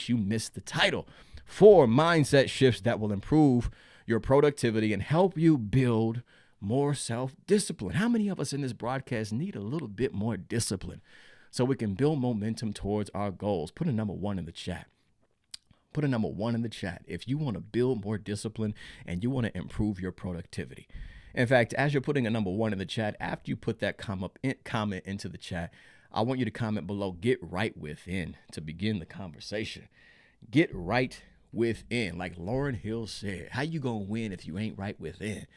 you missed the title. 4 mindset shifts that will improve your productivity and help you build more self-discipline. How many of us in this broadcast need a little bit more discipline so we can build momentum towards our goals? Put a number 1 in the chat. Put a number 1 in the chat if you want to build more discipline and you want to improve your productivity. In fact, as you're putting a number 1 in the chat, after you put that comment into the chat, I want you to comment below, get right within, to begin the conversation. Get right within. Like Lauryn Hill said, how you going to win if you ain't right within?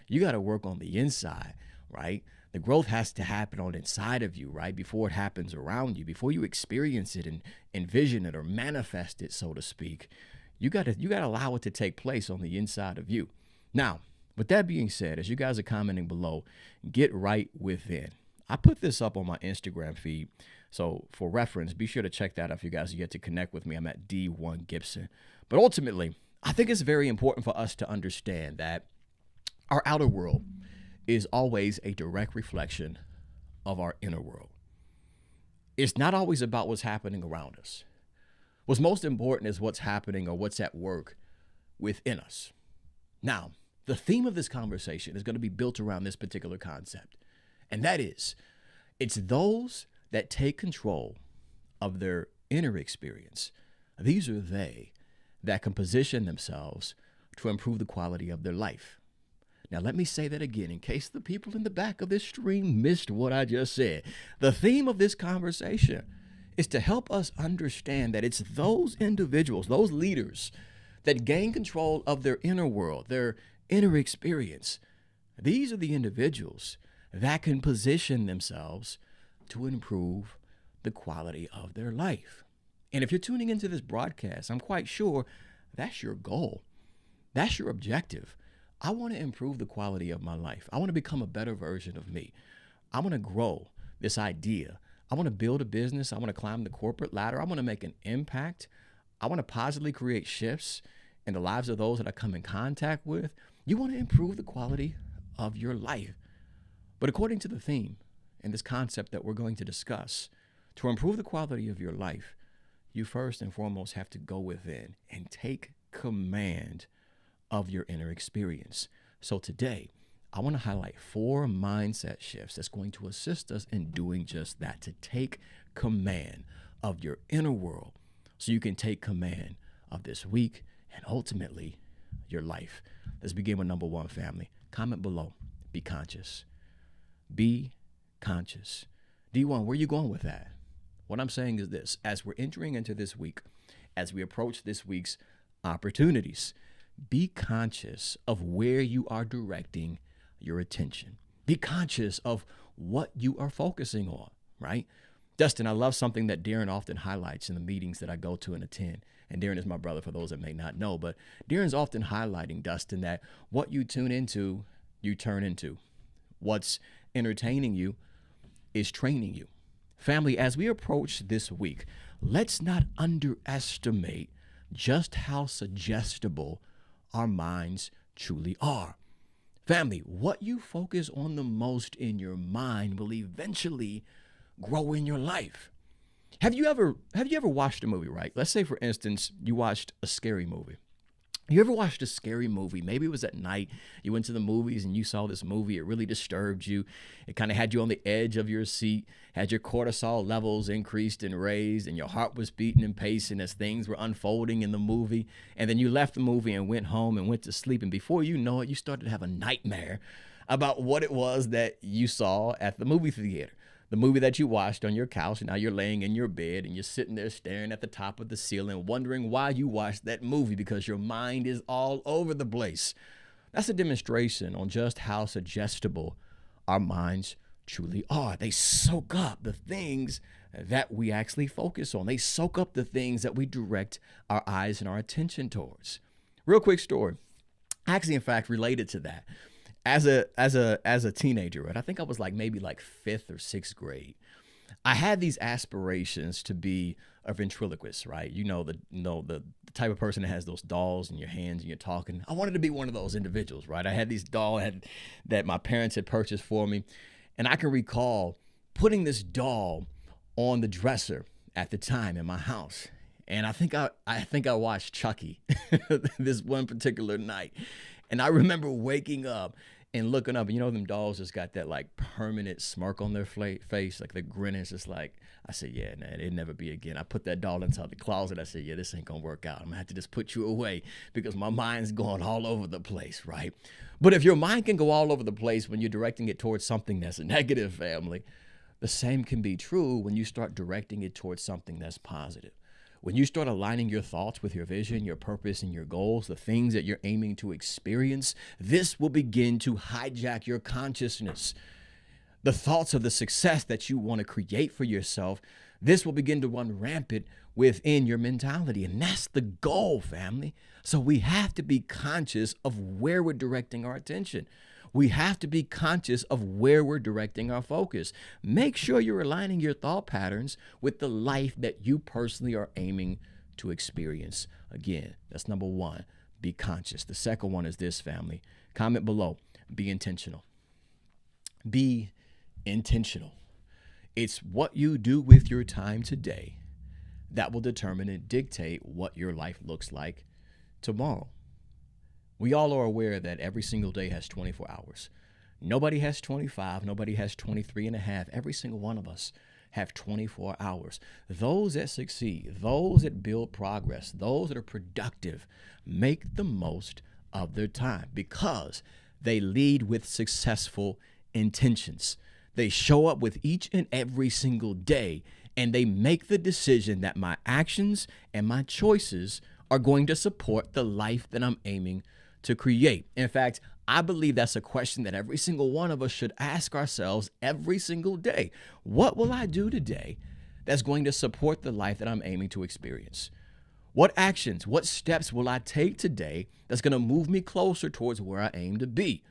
You got to work on the inside, right? The growth has to happen on the inside of you, right? Before it happens around you, before you experience it and envision it or manifest it, so to speak. You got to allow it to take place on the inside of you. Now, with that being said, as you guys are commenting below, get right within. I put this up on my Instagram feed. So for reference, be sure to check that out if you guys get to connect with me. I'm at D1 Gibson. But ultimately, I think it's very important for us to understand that our outer world is always a direct reflection of our inner world. It's not always about what's happening around us. What's most important is what's happening or what's at work within us. Now, the theme of this conversation is going to be built around this particular concept. And that is, it's those that take control of their inner experience. These are they that can position themselves to improve the quality of their life. Now, let me say that again in case the people in the back of this stream missed what I just said. The theme of this conversation is to help us understand that it's those individuals, those leaders that gain control of their inner world, their inner experience. These are the individuals that can position themselves to improve the quality of their life. And if you're tuning into this broadcast, I'm quite sure that's your goal. That's your objective. I want to improve the quality of my life. I want to become a better version of me. I want to grow this idea. I want to build a business. I want to climb the corporate ladder. I want to make an impact. I want to positively create shifts in the lives of those that I come in contact with. You want to improve the quality of your life. But according to the theme and this concept that we're going to discuss, to improve the quality of your life, you first and foremost have to go within and take command of your inner experience. So today, I want to highlight 4 mindset shifts that's going to assist us in doing just that, to take command of your inner world so you can take command of this week and ultimately your life. Let's begin with number 1, family. Comment below. Be conscious. Be conscious. D1, where are you going with that? What I'm saying is this: as we're entering into this week, as we approach this week's opportunities, be conscious of where you are directing your attention. Be conscious of what you are focusing on, right? Dustin, I love something that Darren often highlights in the meetings that I go to and attend. And Darren is my brother for those that may not know, but Darren's often highlighting, Dustin, that what you tune into, you turn into. What's entertaining you is training you. Family, as we approach this week, let's not underestimate just how suggestible our minds truly are. Family, what you focus on the most in your mind will eventually grow in your life. Have you ever watched a movie, right? Let's say, for instance, you watched a scary movie. You ever watched a scary movie? Maybe it was at night. You went to the movies and you saw this movie. It really disturbed you. It kind of had you on the edge of your seat, had your cortisol levels increased and raised, and your heart was beating and pacing as things were unfolding in the movie. And then you left the movie and went home and went to sleep. And before you know it, you started to have a nightmare about what it was that you saw at the movie theater. The movie that you watched on your couch, and now you're laying in your bed and you're sitting there staring at the top of the ceiling, wondering why you watched that movie because your mind is all over the place. That's a demonstration on just how suggestible our minds truly are. They soak up the things that we actually focus on. They soak up the things that we direct our eyes and our attention towards. Real quick story, actually, in fact, related to that. As a teenager, right? I think I was maybe 5th or 6th grade. I had these aspirations to be a ventriloquist, right? The type of person that has those dolls in your hands and you're talking. I wanted to be one of those individuals, right? I had these dolls that my parents had purchased for me, and I can recall putting this doll on the dresser at the time in my house. And I think I watched Chucky this one particular night. And I remember waking up and looking up, and them dolls just got that like permanent smirk on their face, like the grin is just like, I said, yeah, nah, it'll never be again. I put that doll inside the closet. I said, yeah, this ain't gonna work out. I'm gonna have to just put you away because my mind's going all over the place, right? But if your mind can go all over the place when you're directing it towards something that's negative, family, the same can be true when you start directing it towards something that's positive. When you start aligning your thoughts with your vision, your purpose, and your goals, the things that you're aiming to experience, this will begin to hijack your consciousness. The thoughts of the success that you want to create for yourself, this will begin to run rampant within your mentality. And that's the goal, family. So we have to be conscious of where we're directing our attention. We have to be conscious of where we're directing our focus. Make sure you're aligning your thought patterns with the life that you personally are aiming to experience. Again, that's number one, be conscious. The second one is this, family. Comment below, be intentional. Be intentional. It's what you do with your time today that will determine and dictate what your life looks like tomorrow. We all are aware that every single day has 24 hours. Nobody has 25. Nobody has 23 and a half. Every single one of us have 24 hours. Those that succeed, those that build progress, those that are productive, make the most of their time because they lead with successful intentions. They show up with each and every single day, and they make the decision that my actions and my choices are going to support the life that I'm aiming to create. In fact, I believe that's a question that every single one of us should ask ourselves every single day. What will I do today that's going to support the life that I'm aiming to experience? What actions, what steps will I take today that's going to move me closer towards where I aim to be?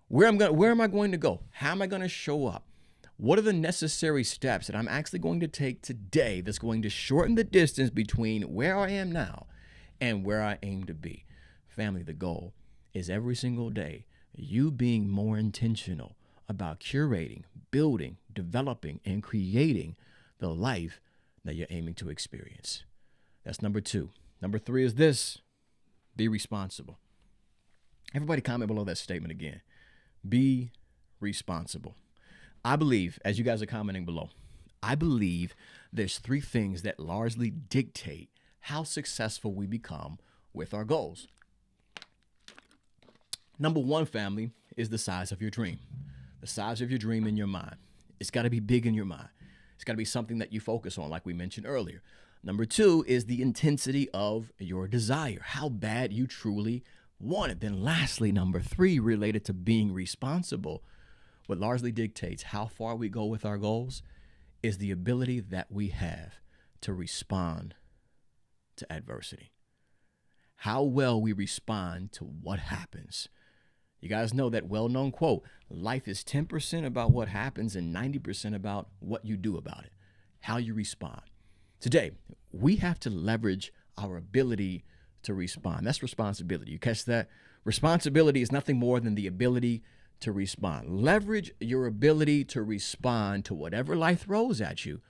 Where am I going to go? How am I going to show up? What are the necessary steps that I'm actually going to take today that's going to shorten the distance between where I am now and where I aim to be? Family, the goal is every single day you being more intentional about curating, building, developing, and creating the life that you're aiming to experience. That's number two. Number three is this: be responsible. Everybody comment below that statement again. Be responsible. I believe, as you guys are commenting below, I believe there's three things that largely dictate how successful we become with our goals. Number one, family, is the size of your dream. The size of your dream in your mind. It's got to be big in your mind. It's got to be something that you focus on, like we mentioned earlier. Number two is the intensity of your desire, how bad you truly want it. Then lastly, number three, related to being responsible, what largely dictates how far we go with our goals is the ability that we have to respond to adversity. How well we respond to what happens. You guys know that well-known quote, life is 10% about what happens and 90% about what you do about it, how you respond. Today, we have to leverage our ability to respond. That's responsibility. You catch that? Responsibility is nothing more than the ability to respond. Leverage your ability to respond to whatever life throws at you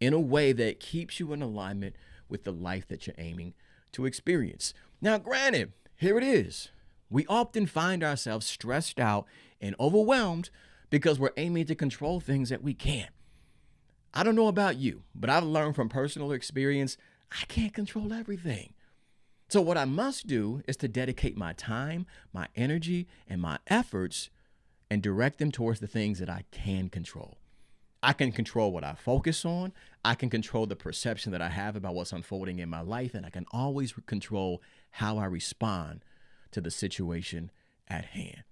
in a way that keeps you in alignment with the life that you're aiming to experience. Now, granted, here it is. We often find ourselves stressed out and overwhelmed because we're aiming to control things that we can't. I don't know about you, but I've learned from personal experience, I can't control everything. So what I must do is to dedicate my time, my energy, and my efforts and direct them towards the things that I can control. I can control what I focus on. I can control the perception that I have about what's unfolding in my life, and I can always control how I respond to the situation at hand.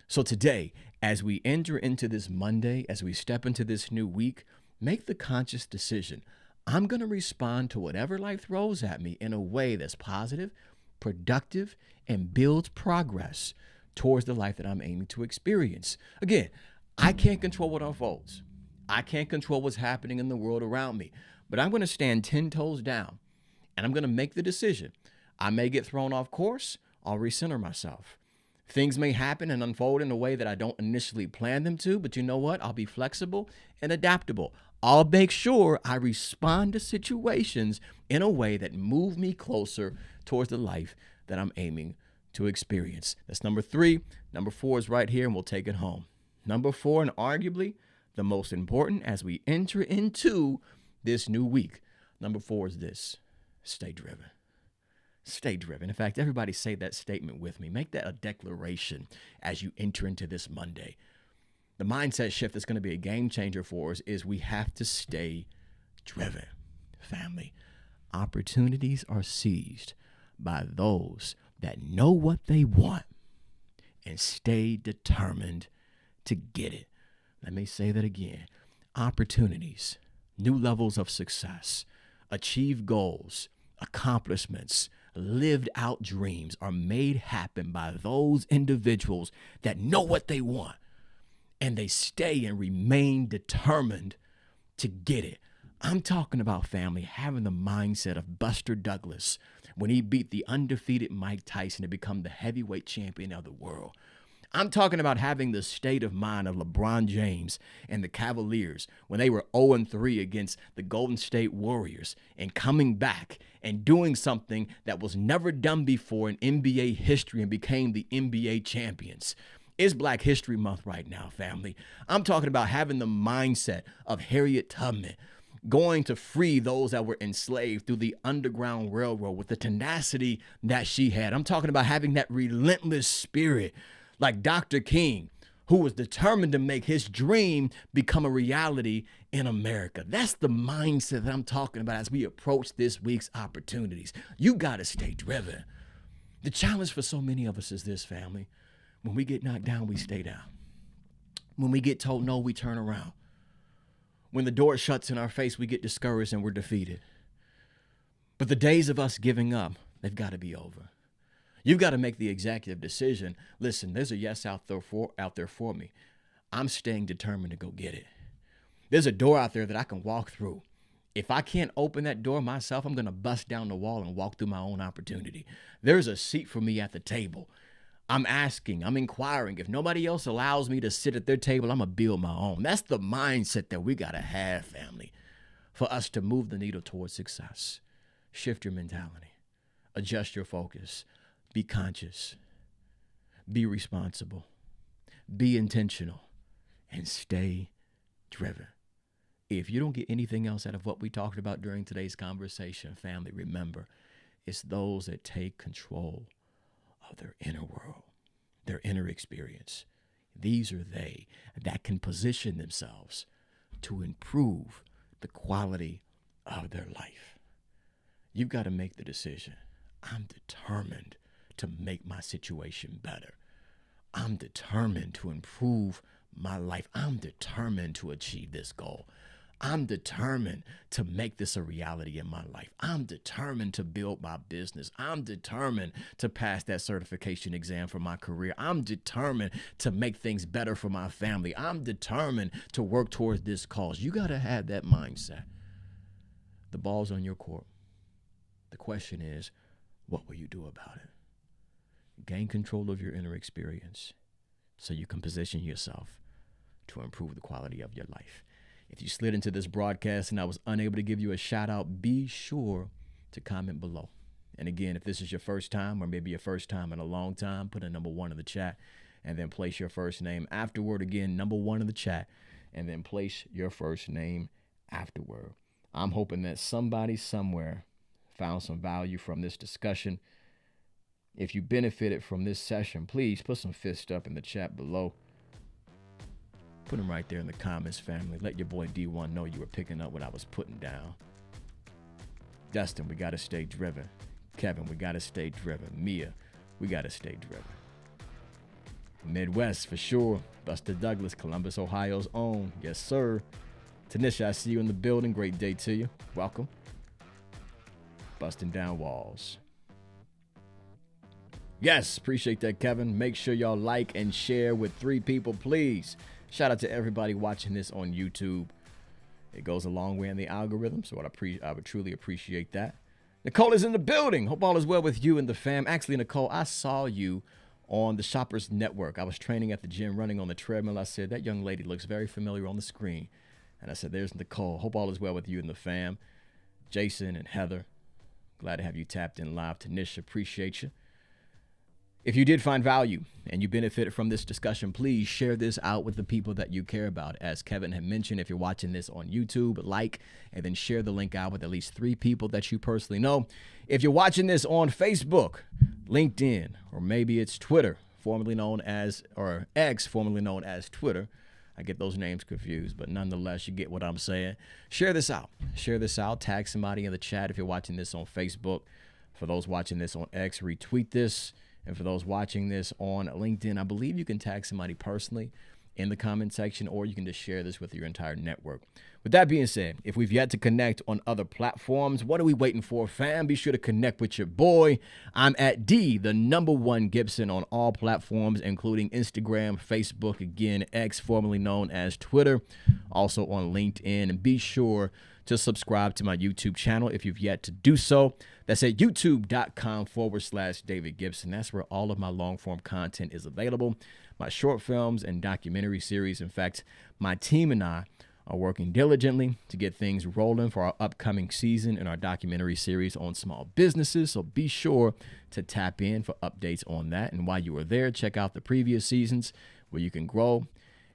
So today, as we enter into this Monday, as we step into this new week, make the conscious decision. I'm going to respond to whatever life throws at me in a way that's positive, productive, and builds progress towards the life that I'm aiming to experience. Again, I can't control what unfolds. I can't control what's happening in the world around me, but I'm going to stand 10 toes down and I'm going to make the decision. I may get thrown off course. I'll recenter myself. Things may happen and unfold in a way that I don't initially plan them to, but you know what? I'll be flexible and adaptable. I'll make sure I respond to situations in a way that move me closer towards the life that I'm aiming to experience. That's number 3. Number 4 is right here, and we'll take it home. Number 4, and arguably the most important as we enter into this new week. Number 4 is this: stay driven. Stay driven. In fact, everybody say that statement with me. Make that a declaration as you enter into this Monday. The mindset shift that's going to be a game changer for us is we have to stay driven. Family, opportunities are seized by those that know what they want and stay determined to get it. Let me say that again. Opportunities, new levels of success, achieved goals, accomplishments, lived out dreams are made happen by those individuals that know what they want and they stay and remain determined to get it. I'm talking about, family, having the mindset of Buster Douglas when he beat the undefeated Mike Tyson to become the heavyweight champion of the world. I'm talking about having the state of mind of LeBron James and the Cavaliers when they were 0-3 against the Golden State Warriors and coming back and doing something that was never done before in NBA history and became the NBA champions. It's Black History Month right now, family. I'm talking about having the mindset of Harriet Tubman, going to free those that were enslaved through the Underground Railroad with the tenacity that she had. I'm talking about having that relentless spirit like Dr. King, who was determined to make his dream become a reality in America. That's the mindset that I'm talking about as we approach this week's opportunities. You got to stay driven. The challenge for so many of us is this, family. When we get knocked down, we stay down. When we get told no, we turn around. When the door shuts in our face, we get discouraged and we're defeated. But the days of us giving up, they've got to be over. You've got to make the executive decision. Listen, there's a yes out there for me. I'm staying determined to go get it. There's a door out there that I can walk through. If I can't open that door myself, I'm going to bust down the wall and walk through my own opportunity. There's a seat for me at the table. I'm asking, I'm inquiring. If nobody else allows me to sit at their table, I'm going to build my own. That's the mindset that we got to have, family, for us to move the needle towards success. Shift your mentality. Adjust your focus. Be conscious. Be responsible. Be intentional. And stay driven. If you don't get anything else out of what we talked about during today's conversation, family, remember, it's those that take control of their inner world, their inner experience. These are they that can position themselves to improve the quality of their life. You've got to make the decision. I'm determined to make my situation better. I'm determined to improve my life. I'm determined to achieve this goal. I'm determined to make this a reality in my life. I'm determined to build my business. I'm determined to pass that certification exam for my career. I'm determined to make things better for my family. I'm determined to work towards this cause. You got to have that mindset. The ball's on your court. The question is, what will you do about it? Gain control of your inner experience so you can position yourself to improve the quality of your life. If you slid into this broadcast and I was unable to give you a shout out, be sure to comment below. And again, if this is your first time or maybe your first time in a long time, put a number 1 in the chat and then place your first name afterward. Again, number 1 in the chat and then place your first name afterward. I'm hoping that somebody somewhere found some value from this discussion. If you benefited from this session, please put some fists up in the chat below. Put them right there in the comments, family. Let your boy D1 know you were picking up what I was putting down. Dustin, we got to stay driven. Kevin, we got to stay driven. Mia, we got to stay driven. Midwest, for sure. Buster Douglas, Columbus, Ohio's own. Yes, sir. Tanisha, I see you in the building. Great day to you. Welcome. Busting down walls. Yes, appreciate that, Kevin. Make sure y'all like and share with 3 people, please. Shout out to everybody watching this on YouTube. It goes a long way in the algorithm, so I would truly appreciate that. Nicole is in the building. Hope all is well with you and the fam. Actually, Nicole, I saw you on the Shoppers Network. I was training at the gym, running on the treadmill. I said, that young lady looks very familiar on the screen. And I said, there's Nicole. Hope all is well with you and the fam. Jason and Heather, glad to have you tapped in live. Tanisha, appreciate you. If you did find value and you benefited from this discussion, please share this out with the people that you care about. As Kevin had mentioned, if you're watching this on YouTube, like and then share the link out with at least 3 people that you personally know. If you're watching this on Facebook, LinkedIn, or maybe it's Twitter, formerly known as, or X, formerly known as Twitter. I get those names confused, but nonetheless, you get what I'm saying. Share this out. Share this out. Tag somebody in the chat if you're watching this on Facebook. For those watching this on X, retweet this. And for those watching this on LinkedIn, I believe you can tag somebody personally in the comment section, or you can just share this with your entire network. With that being said, if we've yet to connect on other platforms, what are we waiting for, fam? Be sure to connect with your boy. I'm at #1 Gibson on all platforms, including Instagram, Facebook, again, X, formerly known as Twitter, also on LinkedIn. And be sure to subscribe to my YouTube channel if you've yet to do so. That's at youtube.com/David Gibson. That's where all of my long form content is available. My short films and documentary series. In fact, my team and I are working diligently to get things rolling for our upcoming season in our documentary series on small businesses. So be sure to tap in for updates on that. And while you are there, check out the previous seasons where you can grow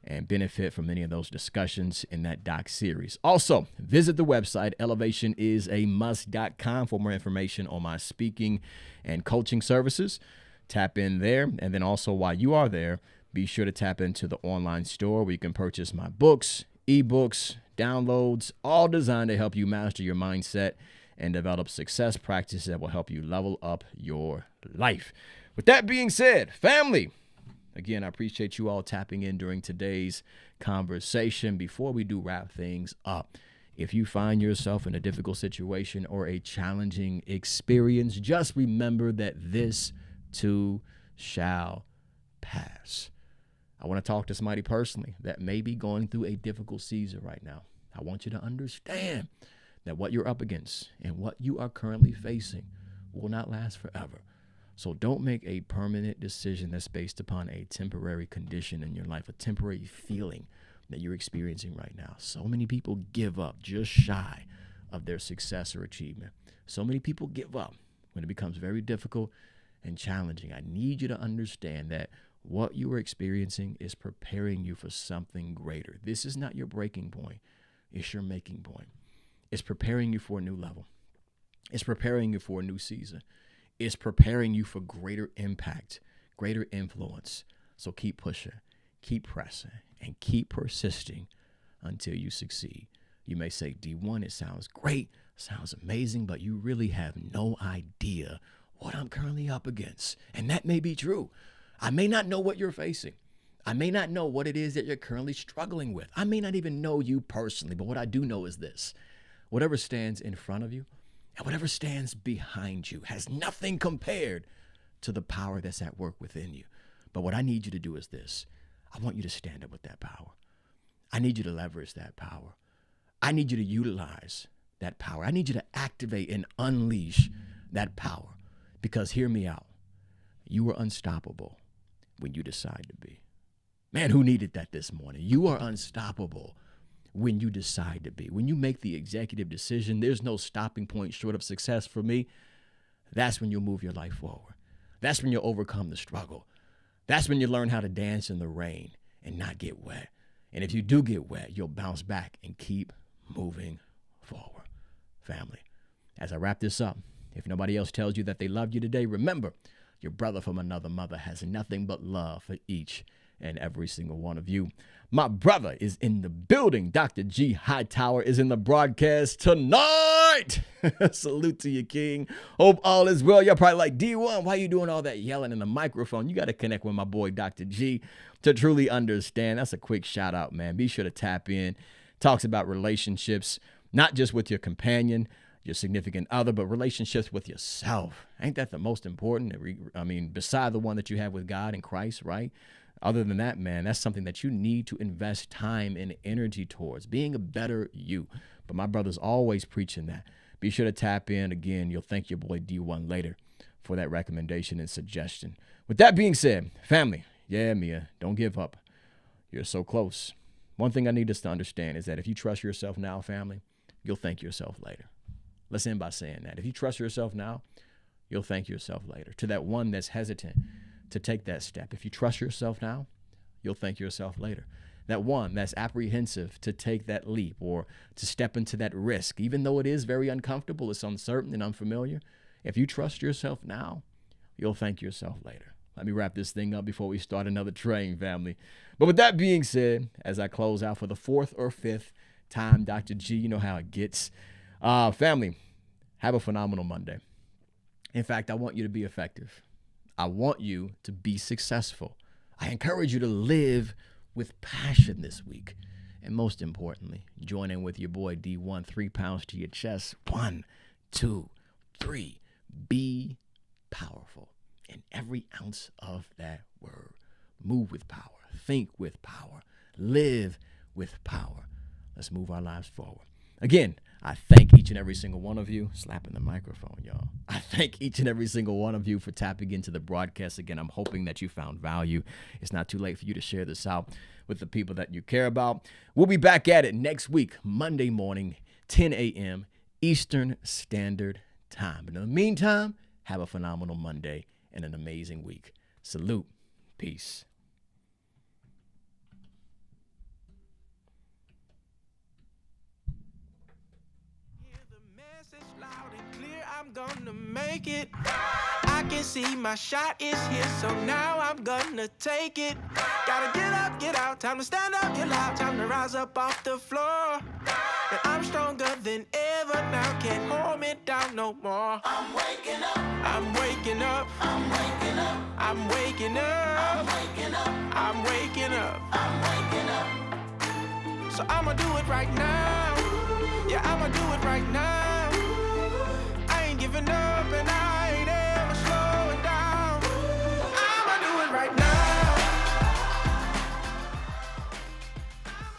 and benefit from many of those discussions in that doc series. Also, visit the website, elevationisAmust.com, for more information on my speaking and coaching services. Tap in there. And then also, while you are there, be sure to tap into the online store where you can purchase my books, ebooks, downloads, all designed to help you master your mindset and develop success practices that will help you level up your life. With that being said, family, again, I appreciate you all tapping in during today's conversation. Before we do wrap things up, if you find yourself in a difficult situation or a challenging experience, just remember that this too shall pass. I want to talk to somebody personally that may be going through a difficult season right now. I want you to understand that what you're up against and what you are currently facing will not last forever. So don't make a permanent decision that's based upon a temporary condition in your life, a temporary feeling that you're experiencing right now. So many people give up just shy of their success or achievement. So many people give up when it becomes very difficult and challenging. I need you to understand that what you are experiencing is preparing you for something greater. This is not your breaking point. It's your making point. It's preparing you for a new level. It's preparing you for a new season. It's preparing you for greater impact, greater influence. So keep pushing, keep pressing, and keep persisting until you succeed. You may say, D1, it sounds great, sounds amazing, but you really have no idea what I'm currently up against. And that may be true. I may not know what you're facing. I may not know what it is that you're currently struggling with. I may not even know you personally, but what I do know is this. Whatever stands in front of you and whatever stands behind you has nothing compared to the power that's at work within you. But what I need you to do is this. I want you to stand up with that power. I need you to leverage that power. I need you to utilize that power. I need you to activate and unleash that power. Because hear me out. You are unstoppable when you decide to be. Man, who needed that this morning? You are unstoppable when you decide to be. When you make the executive decision, there's no stopping point short of success for me. That's when you'll move your life forward. That's when you'll overcome the struggle. That's when you learn how to dance in the rain and not get wet. And if you do get wet, you'll bounce back and keep moving forward. Family, as I wrap this up, if nobody else tells you that they love you today, remember, your brother from another mother has nothing but love for each and every single one of you. My brother is in the building. Dr. G Hightower is in the broadcast tonight. Salute to you, King. Hope all is well. You're probably like, D1, why are you doing all that yelling in the microphone? You got to connect with my boy, Dr. G, to truly understand. That's a quick shout out, man. Be sure to tap in. Talks about relationships, not just with your companion, your significant other, but relationships with yourself. Ain't that the most important? I mean, beside the one that you have with God and Christ, right? Other than that, man, that's something that you need to invest time and energy towards, being a better you. But my brother's always preaching that. Be sure to tap in. Again, you'll thank your boy D1 later for that recommendation and suggestion. With that being said, family, yeah, Mia, don't give up. You're so close, One thing I need us to understand is that if you trust yourself now, family, you'll thank yourself later. Let's end by saying that. If you trust yourself now, you'll thank yourself later. To that one that's hesitant to take that step, if you trust yourself now, you'll thank yourself later. That one that's apprehensive to take that leap or to step into that risk, even though it is very uncomfortable, it's uncertain and unfamiliar. If you trust yourself now, you'll thank yourself later. Let me wrap this thing up before we start another train, family. But with that being said, as I close out for the fourth or fifth time, Dr. G, you know how it gets. Family, have a phenomenal Monday. In fact, I want you to be effective. I want you to be successful. I encourage you to live with passion this week. And most importantly, join in with your boy D1, 3 pounds to your chest. 1, 2, 3. Be powerful in every ounce of that word. Move with power. Think with power. Live with power. Let's move our lives forward. Again, I thank each and every single one of you. Slapping the microphone, y'all. I thank each and every single one of you for tapping into the broadcast. Again, I'm hoping that you found value. It's not too late for you to share this out with the people that you care about. We'll be back at it next week, Monday morning, 10 a.m. Eastern Standard Time. But in the meantime, have a phenomenal Monday and an amazing week. Salute. Peace. I'm gonna make it. I can see my shot is here, so now I'm gonna take it. Gotta get up, get out, time to stand up, get loud, time to rise up off the floor. And I'm stronger than ever now, can't hold me down no more. I'm waking up, I'm waking up, I'm waking up, I'm waking up, I'm waking up, I'm waking up, I'm waking up. So I'ma do it right now. Yeah, I'ma do it right now. Giving up and I